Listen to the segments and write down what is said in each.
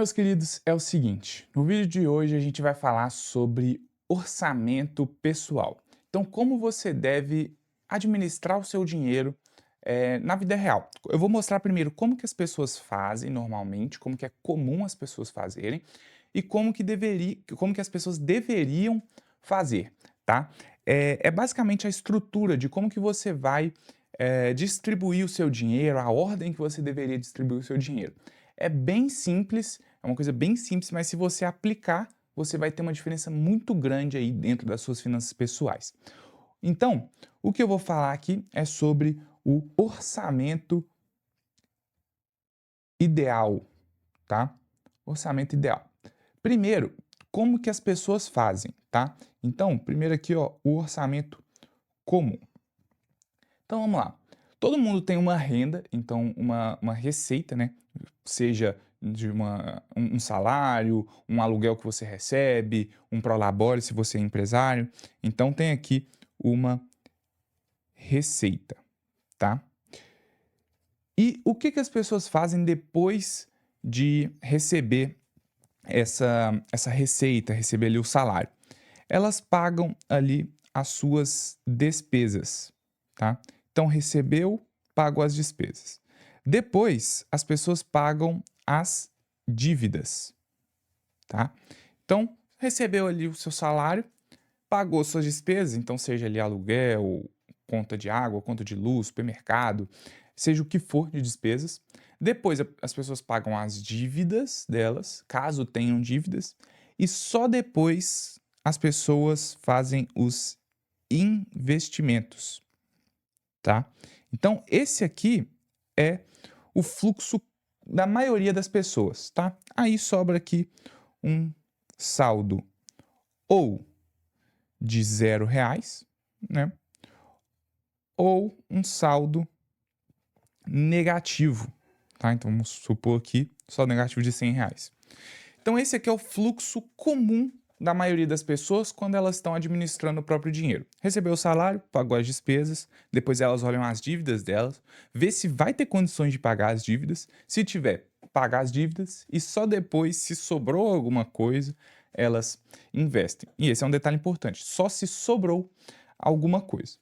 meus queridos, é o seguinte, no vídeo de hoje a gente vai falar sobre orçamento pessoal. Então, como você deve administrar o seu dinheiro na vida real. Eu vou mostrar primeiro como que as pessoas fazem normalmente, como que é comum as pessoas fazerem e como que as pessoas deveriam fazer, tá? É basicamente a estrutura de como que você vai distribuir o seu dinheiro, a ordem que você deveria distribuir o seu dinheiro. É bem simples, é uma coisa bem simples, mas se você aplicar, você vai ter uma diferença muito grande aí dentro das suas finanças pessoais. Então, o que eu vou falar aqui é sobre o orçamento ideal, tá? Orçamento ideal. Primeiro, como que as pessoas fazem, tá? Então, primeiro aqui, ó, o orçamento comum. Então, vamos lá. Todo mundo tem uma renda, então uma receita, né? Seja de um salário, um aluguel que você recebe, um prolabore se você é empresário. Então, tem aqui uma receita, tá? E o que as pessoas fazem depois de receber essa receita, receber ali o salário? Elas pagam ali as suas despesas, tá? Então recebeu, pagou as despesas. Depois, as pessoas pagam as dívidas, tá? Então, recebeu ali o seu salário, pagou suas despesas, então seja ali aluguel, conta de água, conta de luz, supermercado, seja o que for de despesas. Depois as pessoas pagam as dívidas delas, caso tenham dívidas, e só depois as pessoas fazem os investimentos, tá? Então esse aqui é o fluxo da maioria das pessoas, tá? Aí sobra aqui um saldo ou de R$ 0, né? Ou um saldo negativo, tá? Então vamos supor aqui saldo negativo de R$ 100. Então esse aqui é o fluxo comum da maioria das pessoas quando elas estão administrando o próprio dinheiro. Recebeu o salário, pagou as despesas, depois elas olham as dívidas delas, vê se vai ter condições de pagar as dívidas, se tiver, pagar as dívidas e só depois, se sobrou alguma coisa, elas investem. E esse é um detalhe importante, só se sobrou alguma coisa.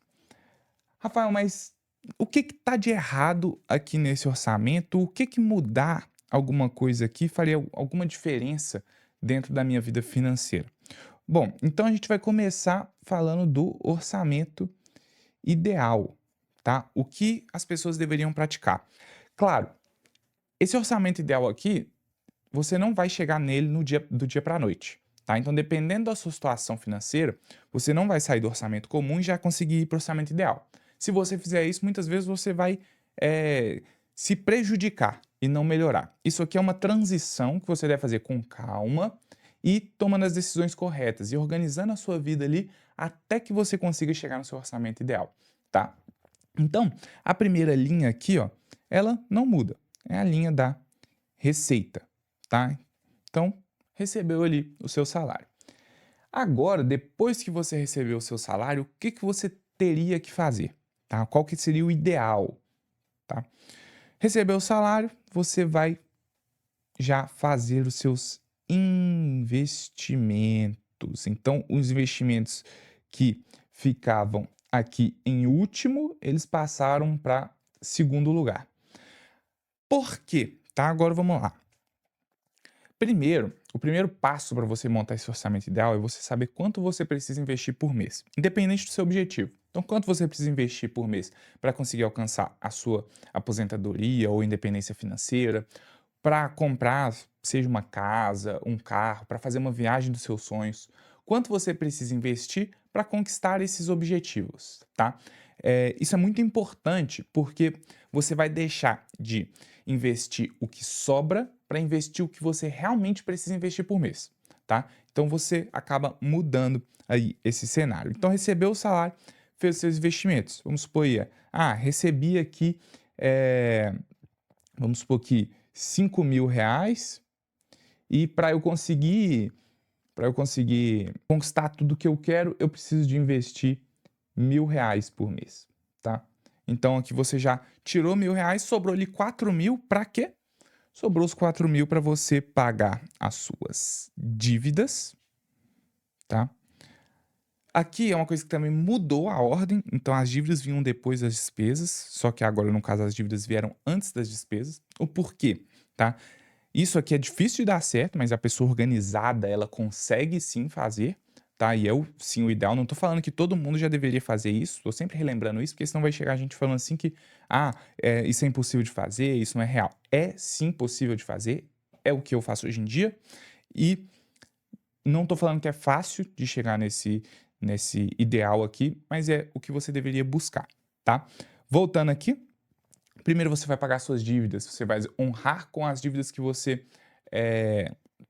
Rafael, mas o que está de errado aqui nesse orçamento? O que mudar alguma coisa aqui faria alguma diferença dentro da minha vida financeira? Bom, então a gente vai começar falando do orçamento ideal, tá? O que as pessoas deveriam praticar. Claro, esse orçamento ideal aqui, você não vai chegar nele do dia para a noite, tá? Então, dependendo da sua situação financeira, você não vai sair do orçamento comum e já conseguir ir para o orçamento ideal. Se você fizer isso, muitas vezes você vai se prejudicar e não melhorar. Isso aqui é uma transição que você deve fazer com calma e tomando as decisões corretas e organizando a sua vida ali até que você consiga chegar no seu orçamento ideal, tá? Então, a primeira linha aqui, ó, ela não muda. É a linha da receita, tá? Então, recebeu ali o seu salário. Agora, depois que você recebeu o seu salário, o que você teria que fazer? Tá? Qual que seria o ideal? Tá? Recebeu o salário, você vai já fazer os seus investimentos. Então, os investimentos que ficavam aqui em último, eles passaram para segundo lugar. Por quê? Tá? Agora vamos lá. Primeiro, o primeiro passo para você montar esse orçamento ideal é você saber quanto você precisa investir por mês, independente do seu objetivo. Então, quanto você precisa investir por mês para conseguir alcançar a sua aposentadoria ou independência financeira, para comprar, seja uma casa, um carro, para fazer uma viagem dos seus sonhos, quanto você precisa investir para conquistar esses objetivos, tá? Isso é muito importante porque você vai deixar de investir o que sobra para investir o que você realmente precisa investir por mês, tá? Então você acaba mudando aí esse cenário. Então recebeu o salário, fez os seus investimentos. Vamos supor aí, recebi aqui, vamos supor que R$ 5.000 e para eu conseguir conquistar tudo que eu quero, eu preciso de investir R$ 1.000 por mês, tá? Então aqui você já tirou R$ 1.000, sobrou ali 4.000 para quê? Sobrou os 4.000 para você pagar as suas dívidas, tá? Aqui é uma coisa que também mudou a ordem, então as dívidas vinham depois das despesas, só que agora, no caso, as dívidas vieram antes das despesas. O porquê, tá? Isso aqui é difícil de dar certo, mas a pessoa organizada, ela consegue sim fazer, tá? E é sim o ideal. Não tô falando que todo mundo já deveria fazer isso, tô sempre relembrando isso, porque senão vai chegar a gente falando assim que, isso é impossível de fazer, isso não é real. É sim possível de fazer, é o que eu faço hoje em dia, e não tô falando que é fácil de chegar nesse ideal aqui, mas é o que você deveria buscar, tá? Voltando aqui, primeiro você vai pagar suas dívidas, você vai honrar com as dívidas que você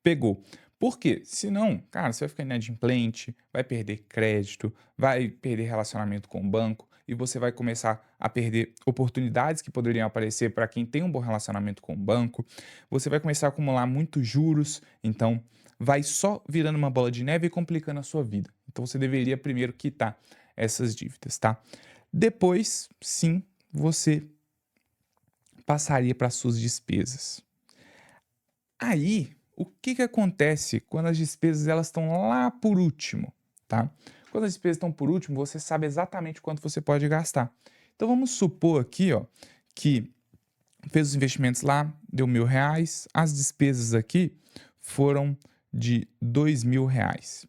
pegou. Por quê? Senão, cara, você vai ficar inadimplente, vai perder crédito, vai perder relacionamento com o banco e você vai começar a perder oportunidades que poderiam aparecer para quem tem um bom relacionamento com o banco. Você vai começar a acumular muitos juros, então vai só virando uma bola de neve e complicando a sua vida. Então você deveria primeiro quitar essas dívidas, tá? Depois, sim, você passaria para suas despesas. Aí, o que que acontece quando as despesas elas estão lá por último, tá? Quando as despesas estão por último, você sabe exatamente quanto você pode gastar. Então vamos supor aqui, ó, que fez os investimentos lá, deu R$ 1.000, as despesas aqui foram de R$ 2.000,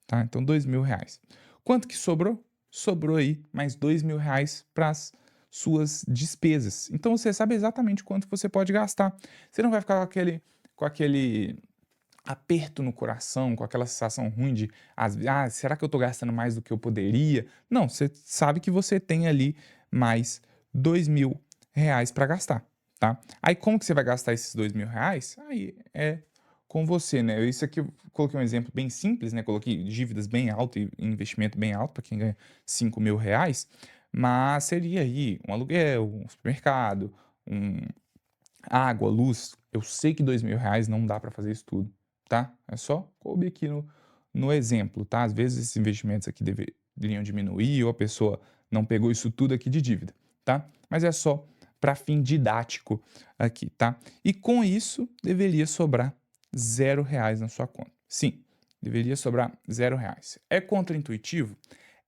tá? Então R$ 2.000. Quanto que sobrou? Sobrou aí mais R$ 2.000 para as suas despesas. Então você sabe exatamente quanto você pode gastar. Você não vai ficar com aquele aperto no coração, com aquela sensação ruim de, será que eu estou gastando mais do que eu poderia? Não, você sabe que você tem ali mais R$ 2.000 para gastar, tá? Aí como que você vai gastar esses R$ 2.000? Aí é com você, né? Isso aqui eu coloquei um exemplo bem simples, né? Coloquei dívidas bem alto e investimento bem alto para quem ganha R$ 5.000, mas seria aí um aluguel, um supermercado, um água, luz. Eu sei que R$ 2.000 não dá para fazer isso tudo, tá? É só coube aqui no exemplo, tá? Às vezes esses investimentos aqui deveriam diminuir ou a pessoa não pegou isso tudo aqui de dívida, tá? Mas é só para fim didático aqui, tá? E com isso deveria sobrar R$ 0 na sua conta. Sim, deveria sobrar R$ 0. É contraintuitivo?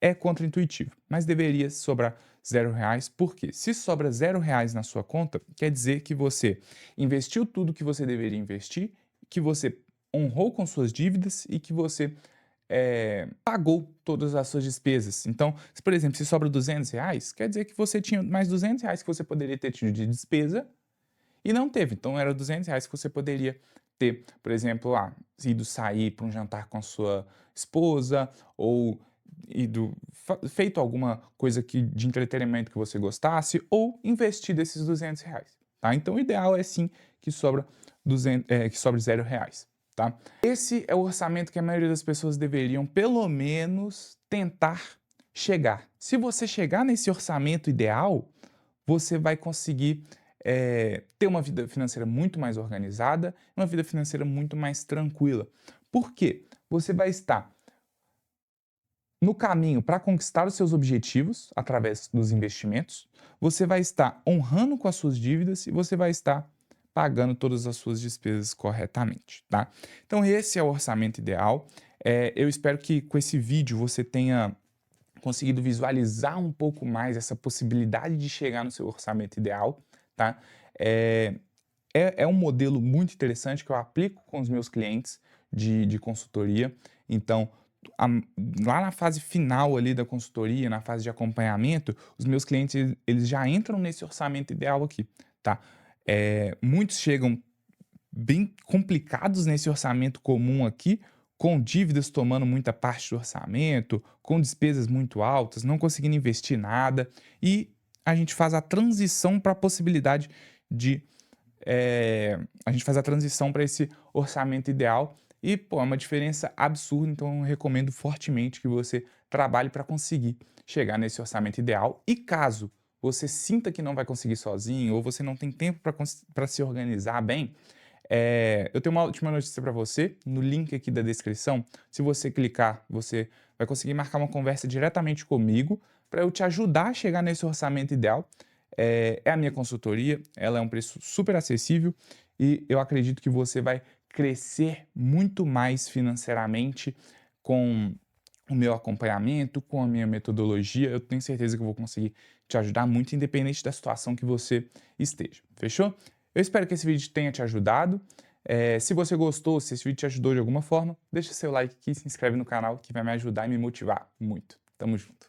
É contraintuitivo, mas deveria sobrar R$ 0, porque se sobra R$ 0 na sua conta, quer dizer que você investiu tudo que você deveria investir, que você honrou com suas dívidas e que você pagou todas as suas despesas. Então, se, por exemplo, se sobra R$ 200, quer dizer que você tinha mais R$ 200 que você poderia ter tido de despesa e não teve. Então, era R$ 200 que você poderia ter, por exemplo, ido sair para um jantar com a sua esposa ou feito alguma coisa de entretenimento que você gostasse ou investido esses R$ 200, tá? Então, o ideal é sim que que sobre R$ 0, tá? Esse é o orçamento que a maioria das pessoas deveriam, pelo menos, tentar chegar. Se você chegar nesse orçamento ideal, você vai conseguir ter uma vida financeira muito mais organizada, uma vida financeira muito mais tranquila. Por quê? Você vai estar no caminho para conquistar os seus objetivos através dos investimentos, você vai estar honrando com as suas dívidas e você vai estar pagando todas as suas despesas corretamente, tá? Então esse é o orçamento ideal. Eu espero que com esse vídeo você tenha conseguido visualizar um pouco mais essa possibilidade de chegar no seu orçamento ideal, tá? É um modelo muito interessante que eu aplico com os meus clientes de consultoria. Então, lá na fase final ali da consultoria, na fase de acompanhamento, os meus clientes eles já entram nesse orçamento ideal aqui, tá? Muitos chegam bem complicados nesse orçamento comum aqui, com dívidas tomando muita parte do orçamento, com despesas muito altas, não conseguindo investir nada, e a gente faz a transição para a possibilidade de a gente faz a transição para esse orçamento ideal e, pô, é uma diferença absurda, então eu recomendo fortemente que você trabalhe para conseguir chegar nesse orçamento ideal. E caso você sinta que não vai conseguir sozinho ou você não tem tempo para se organizar bem, eu tenho uma última notícia para você, no link aqui da descrição. Se você clicar, você vai conseguir marcar uma conversa diretamente comigo para eu te ajudar a chegar nesse orçamento ideal. É a minha consultoria, ela é um preço super acessível e eu acredito que você vai crescer muito mais financeiramente com o meu acompanhamento, com a minha metodologia. Eu tenho certeza que eu vou conseguir te ajudar muito, independente da situação que você esteja. Fechou? Eu espero que esse vídeo tenha te ajudado. Se você gostou, se esse vídeo te ajudou de alguma forma, deixa seu like aqui, se inscreve no canal que vai me ajudar e me motivar muito. Tamo junto.